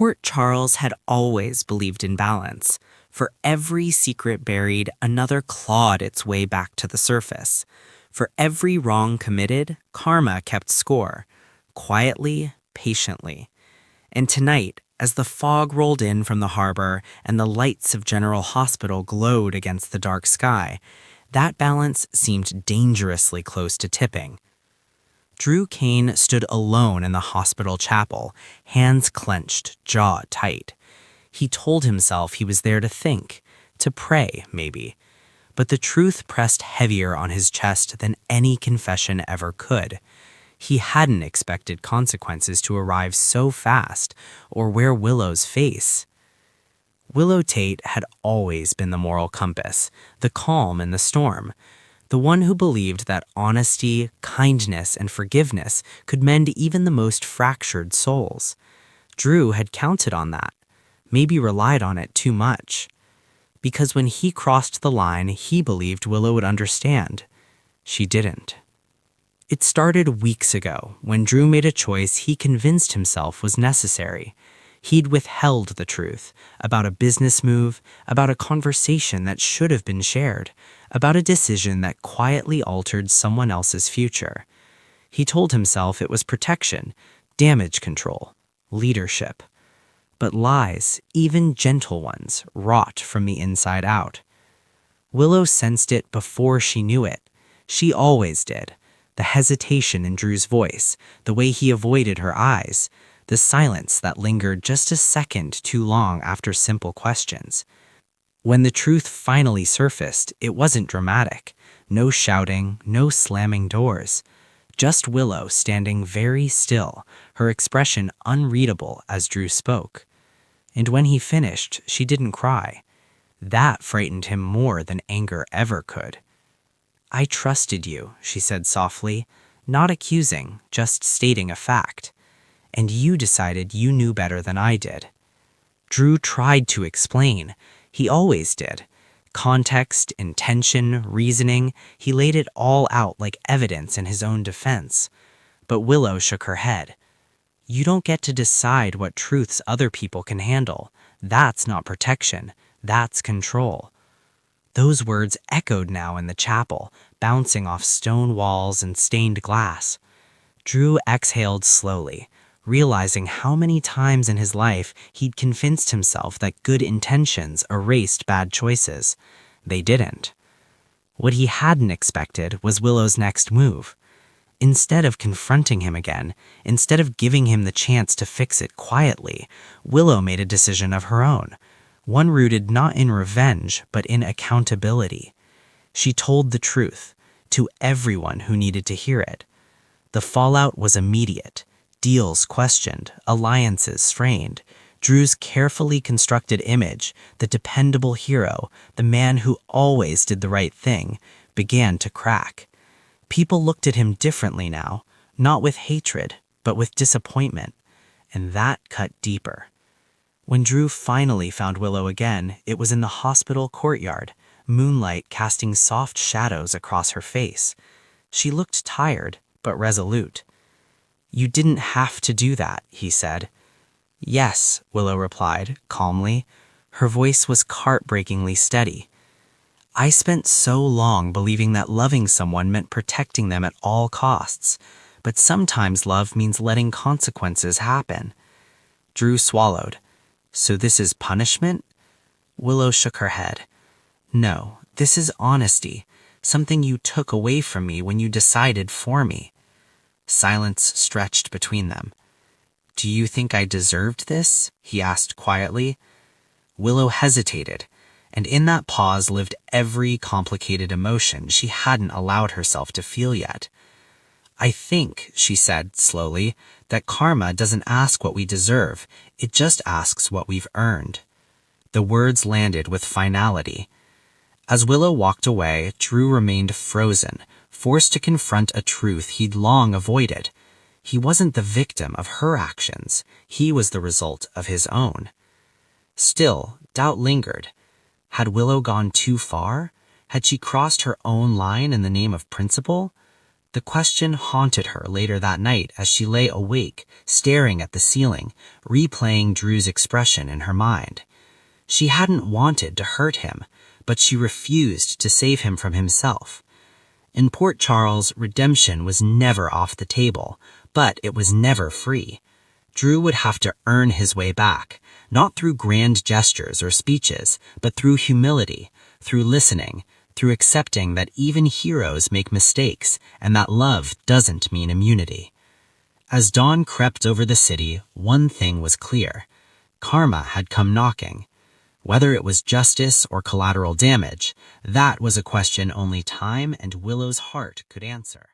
Court Charles had always believed in balance. For every secret buried, another clawed its way back to the surface. For every wrong committed, karma kept score, quietly, patiently. And tonight, as the fog rolled in from the harbor and the lights of General Hospital glowed against the dark sky, that balance seemed dangerously close to tipping. Drew Kane stood alone in the hospital chapel, hands clenched, jaw tight. He told himself he was there to think, to pray, maybe. But the truth pressed heavier on his chest than any confession ever could. He hadn't expected consequences to arrive so fast, or wear Willow's face. Willow Tate had always been the moral compass, the calm in the storm, the one who believed that honesty, kindness, and forgiveness could mend even the most fractured souls. Drew had counted on that, maybe relied on it too much. Because when he crossed the line, he believed Willow would understand. She didn't. It started weeks ago, when Drew made a choice he convinced himself was necessary. He'd withheld the truth about a business move, about a conversation that should have been shared, about a decision that quietly altered someone else's future. He told himself it was protection, damage control, leadership. But lies, even gentle ones, rot from the inside out. Willow sensed it before she knew it. She always did. The hesitation in Drew's voice, the way he avoided her eyes, the silence that lingered just a second too long after simple questions. When the truth finally surfaced, it wasn't dramatic. No shouting, no slamming doors. Just Willow standing very still, her expression unreadable as Drew spoke. And when he finished, she didn't cry. That frightened him more than anger ever could. "I trusted you," she said softly, not accusing, just stating a fact. "And you decided you knew better than I did." Drew tried to explain. He always did. Context, intention, reasoning, he laid it all out like evidence in his own defense. But Willow shook her head. "You don't get to decide what truths other people can handle. That's not protection. That's control." Those words echoed now in the chapel, bouncing off stone walls and stained glass. Drew exhaled slowly, realizing how many times in his life he'd convinced himself that good intentions erased bad choices. They didn't. What he hadn't expected was Willow's next move. Instead of confronting him again, instead of giving him the chance to fix it quietly, Willow made a decision of her own, one rooted not in revenge, but in accountability. She told the truth, to everyone who needed to hear it. The fallout was immediate. Deals questioned, alliances strained. Drew's carefully constructed image, the dependable hero, the man who always did the right thing, began to crack. People looked at him differently now, not with hatred, but with disappointment, and that cut deeper. When Drew finally found Willow again, it was in the hospital courtyard, moonlight casting soft shadows across her face. She looked tired, but resolute. "You didn't have to do that," he said. "Yes," Willow replied, calmly. Her voice was heartbreakingly steady. "I spent so long believing that loving someone meant protecting them at all costs, but sometimes love means letting consequences happen." Drew swallowed. "So this is punishment?" Willow shook her head. "No, this is honesty, something you took away from me when you decided for me." Silence stretched between them. "Do you think I deserved this?" he asked quietly. Willow hesitated, and in that pause lived every complicated emotion she hadn't allowed herself to feel yet. "I think," she said slowly, "that karma doesn't ask what we deserve, it just asks what we've earned." The words landed with finality. As Willow walked away, Drew remained frozen, forced to confront a truth he'd long avoided. He wasn't the victim of her actions, he was the result of his own. Still, doubt lingered. Had Willow gone too far? Had she crossed her own line in the name of principle? The question haunted her later that night as she lay awake, staring at the ceiling, replaying Drew's expression in her mind. She hadn't wanted to hurt him, but she refused to save him from himself. In Port Charles, redemption was never off the table, but it was never free. Drew would have to earn his way back, not through grand gestures or speeches, but through humility, through listening, through accepting that even heroes make mistakes and that love doesn't mean immunity. As dawn crept over the city, one thing was clear. Karma had come knocking. Whether it was justice or collateral damage, that was a question only time and Willow's heart could answer.